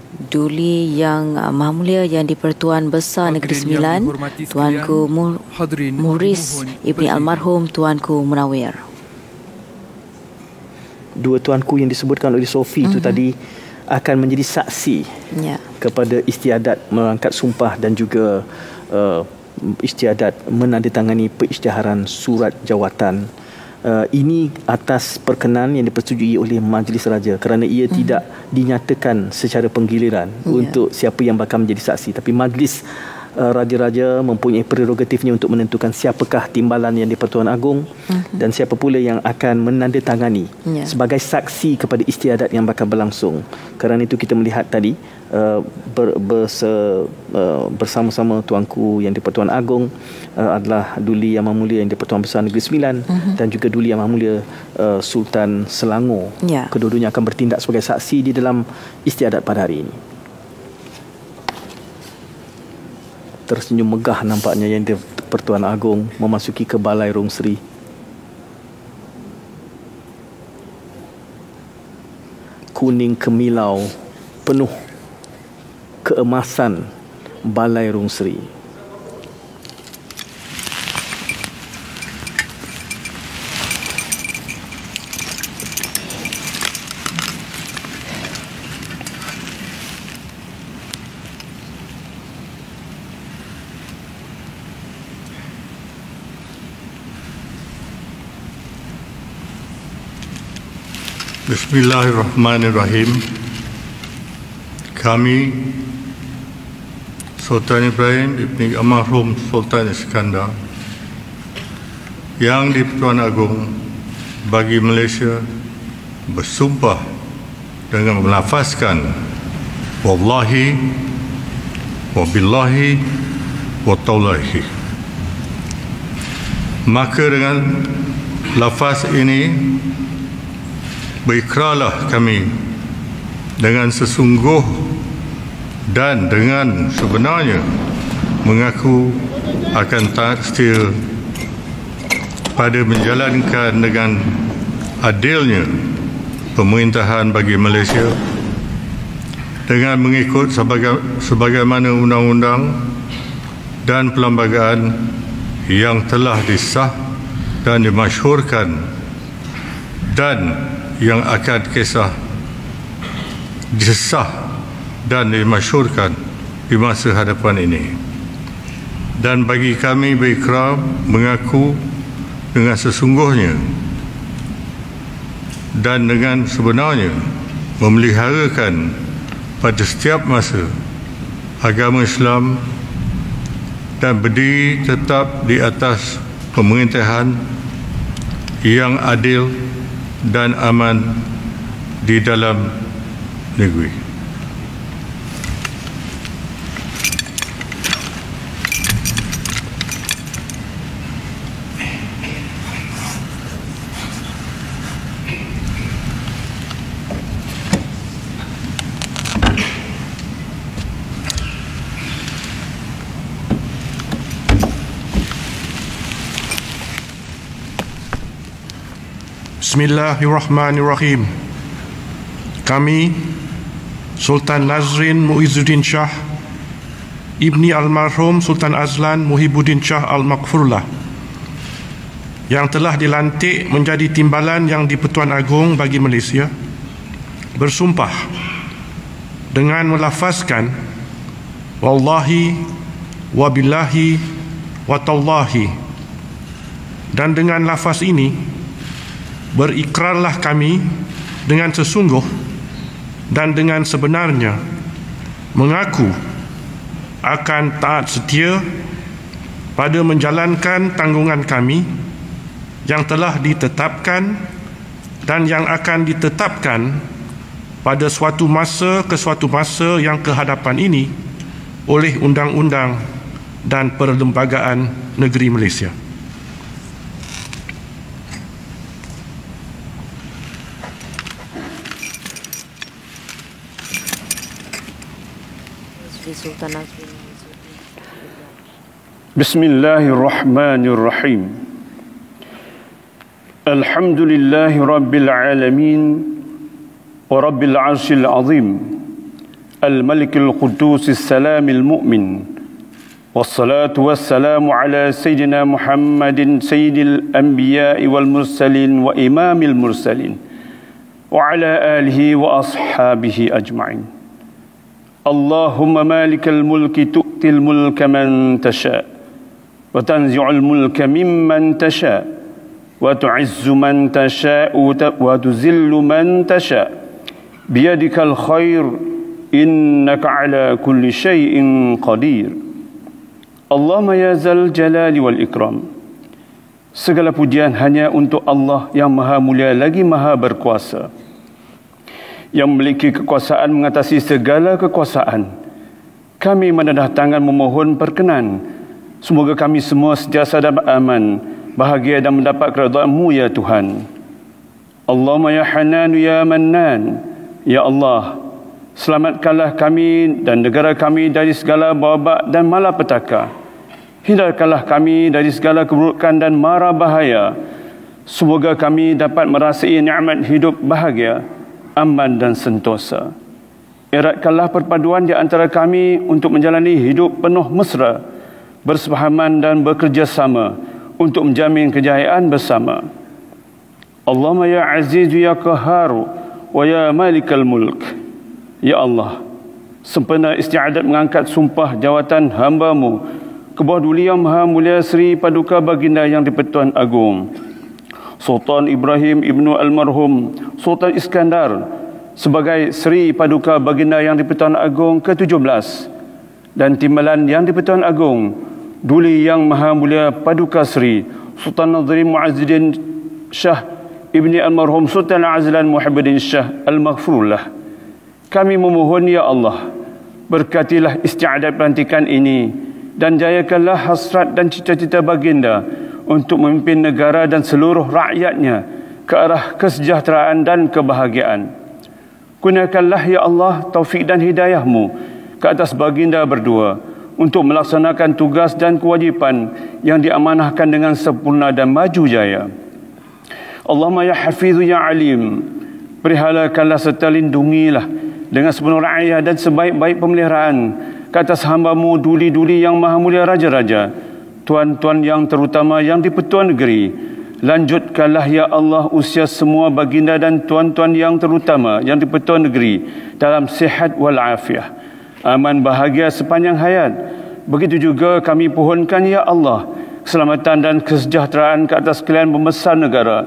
Duli Yang Maha Mulia Yang di-Pertuan Besar Negeri Sembilan, Tuanku Muhriz Ibni Almarhum Tuanku Munawir. Dua tuanku yang disebutkan oleh Sofi itu tadi akan menjadi saksi kepada istiadat mengangkat sumpah dan juga istiadat menandatangani perisytiharan surat jawatan. Ini atas perkenan yang dipersetujui oleh Majlis Raja, kerana ia tidak dinyatakan secara penggiliran untuk siapa yang bakal menjadi saksi, tapi Majlis Raja-Raja mempunyai prerogatifnya untuk menentukan siapakah timbalan yang di-Pertuan Agong dan siapa pula yang akan menandatangani sebagai saksi kepada istiadat yang bakal berlangsung. Kerana itu kita melihat tadi bersama-sama tuanku yang di-Pertuan Agong adalah Duli Yang Maha Mulia yang di-Pertuan Besar Negeri Sembilan dan juga Duli Yang Maha Mulia Sultan Selangor. Kedua-duanya akan bertindak sebagai saksi di dalam istiadat pada hari ini. Tersenyum megah nampaknya yang di-Pertuan Agong memasuki ke Balai Rung Seri. Kuning kemilau penuh keemasan Balai Rung Seri. Bismillahirrahmanirrahim. Kami, Sultan Ibrahim Ibni Almarhum Sultan Iskandar, yang di-Pertuan Agong bagi Malaysia, bersumpah dengan melafazkan wallahi wabillahi watallahi. Maka dengan lafaz ini berikrarlah kami dengan sesungguh dan dengan sebenarnya mengaku akan taat setia pada menjalankan dengan adilnya pemerintahan bagi Malaysia dengan mengikut sebagaimana undang-undang dan perlembagaan yang telah disah dan dimasyhurkan dan yang akan kisah disah dan dimasyhurkan di masa hadapan ini. Dan bagi kami berikrar mengaku dengan sesungguhnya dan dengan sebenarnya memeliharakan pada setiap masa agama Islam dan berdiri tetap di atas pemerintahan yang adil dan aman di dalam negeri. Bismillahirrahmanirrahim. Kami, Sultan Nazrin Muizzuddin Shah Ibni Almarhum Sultan Azlan Muhibbuddin Shah Al-Maghfurlah, yang telah dilantik menjadi timbalan yang di-Pertuan Agong bagi Malaysia, bersumpah dengan melafazkan wallahi wabillahi watallahi, dan dengan lafaz ini berikrarlah kami dengan sesungguh dan dengan sebenarnya mengaku akan taat setia pada menjalankan tanggungan kami yang telah ditetapkan dan yang akan ditetapkan pada suatu masa ke suatu masa yang kehadapan ini oleh undang-undang dan perlembagaan negeri Malaysia. Bismillahirrahmanirrahim. Alhamdulillahi rabbil alamin wa rabbil arsyil azim. الملك القدوس السلام المؤمن والصلاة والسلام على سيدنا محمد سيد الأنبياء والمرسلين وإمام المرسلين وعلى آله وأصحابه أجمعين. اللهم مالك الملك تؤتي الملك من تشاء وتنزع الملك ممن تشاء وتعز من تشاء وتذل من تشاء بيدك الخير إنك على كل شيء قدير. Allahumma ya zal jalali wal ikram. Segala pujian hanya untuk Allah yang maha mulia lagi maha berkuasa, yang memiliki kekuasaan mengatasi segala kekuasaan. Kami menadah tangan memohon perkenan, semoga kami semua sentiasa dan aman, bahagia dan mendapat keridhaan-Mu ya Tuhan. Allahumma ya Hanan ya Mannan. Ya Allah, selamatkanlah kami dan negara kami dari segala babak dan malapetaka. Hindarkanlah kami dari segala keburukan dan mara bahaya. Semoga kami dapat merasai nikmat hidup bahagia, aman dan sentosa. Eratkanlah perpaduan di antara kami untuk menjalani hidup penuh mesra, bersefahaman dan bekerjasama untuk menjamin kejayaan bersama. Allahumma ya Aziz ya Qahhar wa ya Malikal Mulk. Ya Allah, sempena istiadat mengangkat sumpah jawatan hamba-Mu ke bawah duli yang maha mulia Sri Paduka Baginda Yang di-Pertuan Agong Sultan Ibrahim Ibnu Almarhum Sultan Iskandar sebagai Sri Paduka Baginda Yang di-Pertuan Agong ke-17 dan timbalan Yang di-Pertuan Agong duli yang maha mulia Paduka Sri Sultan Nazrin Muazzuddin Shah Ibni Almarhum Sultan Azlan Muhibbuddin Shah Al-Maghfurullah. Kami memohon ya Allah, berkatilah istiadat pelantikan ini dan jayakanlah hasrat dan cita-cita baginda untuk memimpin negara dan seluruh rakyatnya ke arah kesejahteraan dan kebahagiaan. Gunakanlah ya Allah taufik dan hidayah-Mu ke atas baginda berdua untuk melaksanakan tugas dan kewajipan yang diamanahkan dengan sempurna dan maju jaya. Allahumma ya Hafizu ya Alim, perihalakanlah serta lindungilah dengan sepenuh ra'ayah dan sebaik-baik pemeliharaan ke atas hamba-Mu duli-duli yang maha mulia raja-raja, tuan-tuan yang terutama yang di-Pertuan Negeri. Lanjutkanlah ya Allah usia semua baginda dan tuan-tuan yang terutama yang di-Pertuan Negeri dalam sihat wal afiah, aman bahagia sepanjang hayat. Begitu juga kami pohonkan ya Allah keselamatan dan kesejahteraan ke atas sekalian pembesar negara,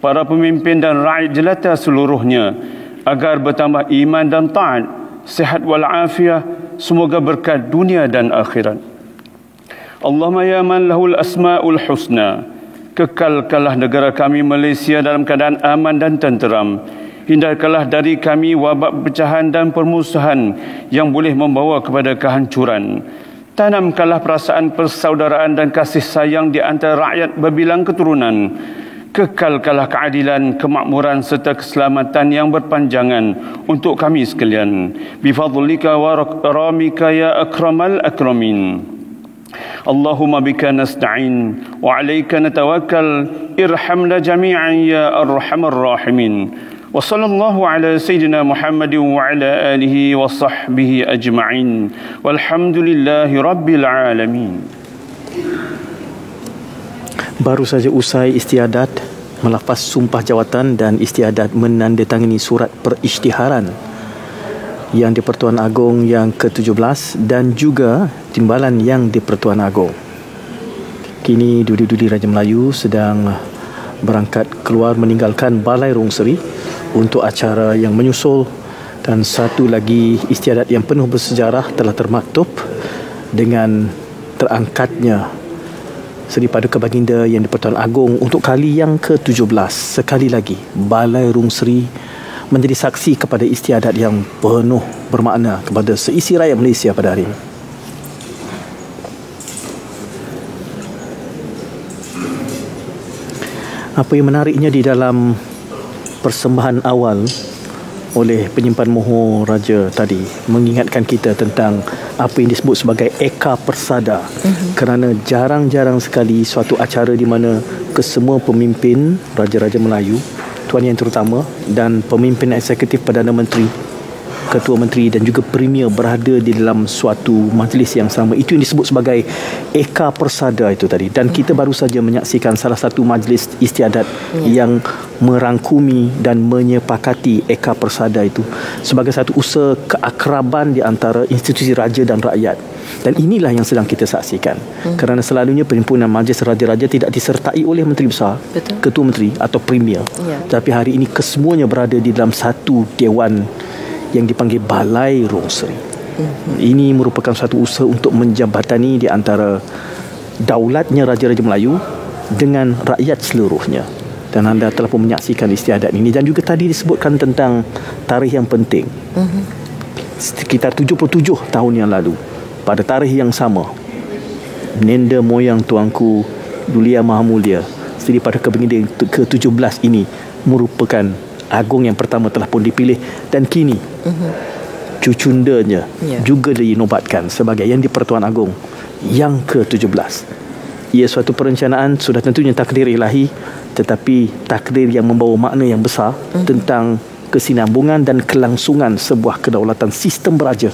para pemimpin dan rakyat jelata seluruhnya, agar bertambah iman dan taat, sihat wal afiah, semoga berkat dunia dan akhirat. Allahumma ya man lahul asma'ul husna, kekalkanlah negara kami Malaysia dalam keadaan aman dan tenteram. Hindarkanlah dari kami wabak perpecahan dan permusuhan yang boleh membawa kepada kehancuran. Tanamkanlah perasaan persaudaraan dan kasih sayang di antara rakyat berbilang keturunan. Kekalkanlah keadilan, kemakmuran serta keselamatan yang berpanjangan untuk kami sekalian. Bifadlika wa karamika ya akramal akramin. Allahumma bika nasta'in wa alayka natawakkal. Irhamna jami'an ya arhamar rahimin. Wa sallallahu ala sayyidina Muhammadin wa ala alihi wa sahbihi ajma'in. Walhamdulillahi rabbil alamin. Baru saja usai istiadat melafaz sumpah jawatan dan istiadat menandatangani surat perisytiharan Yang di-Pertuan Agong yang ke-17 dan juga timbalan Yang di-Pertuan Agong. Kini duli-duli Raja Melayu sedang berangkat keluar meninggalkan Balai Rung Seri untuk acara yang menyusul, dan satu lagi istiadat yang penuh bersejarah telah termaktub dengan terangkatnya Seri Paduka Baginda Yang di-Pertuan Agong untuk kali yang ke-17. Sekali lagi, Balai Rung Seri menjadi saksi kepada istiadat yang penuh bermakna kepada seisi rakyat Malaysia pada hari ini. Apa yang menariknya di dalam persembahan awal oleh penyimpan moho raja tadi mengingatkan kita tentang apa yang disebut sebagai Eka Persada. Kerana jarang-jarang sekali suatu acara di mana kesemua pemimpin raja-raja Melayu, tuan yang terutama dan pemimpin eksekutif Perdana Menteri Ketua Menteri dan juga Premier berada di dalam suatu majlis yang sama. Itu yang disebut sebagai Eka Persada itu tadi. Dan kita baru saja menyaksikan salah satu majlis istiadat yang merangkumi dan menyepakati Eka Persada itu sebagai satu usaha keakraban di antara institusi raja dan rakyat. Dan inilah yang sedang kita saksikan. Kerana selalunya perhimpunan majlis raja-raja tidak disertai oleh Menteri Besar, Ketua Menteri atau Premier. Tapi hari ini kesemuanya berada di dalam satu dewan yang dipanggil Balai Rungseri. Ini merupakan satu usaha untuk menjembatani di antara daulatnya Raja-Raja Melayu dengan rakyat seluruhnya. Dan anda telah pun menyaksikan istiadat ini. Dan juga tadi disebutkan tentang tarikh yang penting. Sekitar 77 tahun yang lalu, pada tarikh yang sama, nenda moyang tuanku Dulia Maha Mulia Seri pada Kepemimpinan ke-17 ini merupakan agung yang pertama telah pun dipilih, dan kini cucundanya juga dinobatkan sebagai Yang di-Pertuan Agong yang ke-17. Ia suatu perencanaan, sudah tentunya takdir ilahi, tetapi takdir yang membawa makna yang besar tentang kesinambungan dan kelangsungan sebuah kedaulatan sistem beraja